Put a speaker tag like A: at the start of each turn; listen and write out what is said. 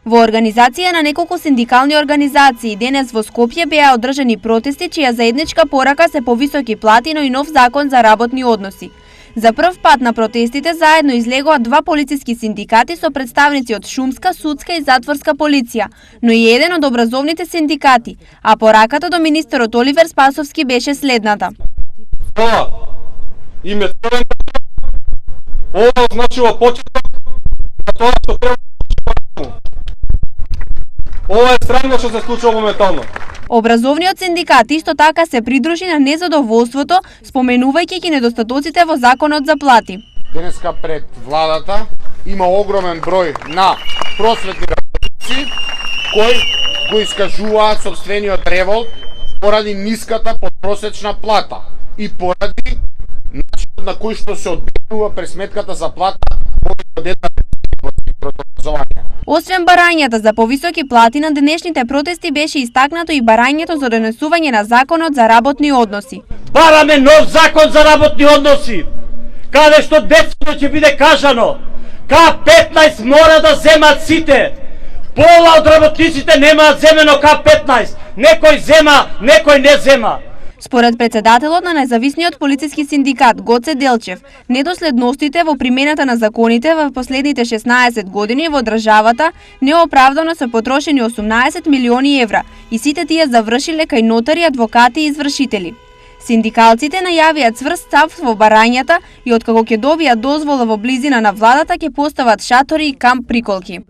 A: Во организација на неколку синдикални организации денес во Скопје беа одржани протести чија заедничка порака се повисоки плати, но и нов закон за работни односи. За прв пат на протестите заедно излегоа два полициски синдикати со представници од шумска, судска и затворска полиција, но и еден од образовните синдикати, а пораката до министерот Оливер Спасовски беше следната.
B: Ова значило почеток на тоа што треба. Ова е срамно што се случува моментално.
A: Образовниот синдикат исто така се придружи на незадоволството, споменувајќи ги недостатоците во законот за плати.
C: Денеска пред владата има огромен број на просветни работници кои го искажуваат сопствениот револт поради ниската подпросечна плата и поради начинот на кој што се одбивува пресметката за плата од една образование.
A: Освен барањата за повисоки плати, на денешните протести беше истакнато и барањето за донесување на законот за работни односи.
D: Бараме нов закон за работни односи, каде што децото ќе биде кажано, К15 мора да земат сите. Пола од работниците немаат земено К15. Некој зема, некој не зема.
A: Според председателот на независниот полициски синдикат Гоце Делчев, недоследностите во примената на законите во последните 16 години во државата неоправдано се потрошени 18 милиони евра и сите тие завршиле кај нотари, адвокати и извршители. Синдикалците најавија цврст став во барањата и откако ќе добијат дозвола во близина на владата ќе постават шатори и камп приколки.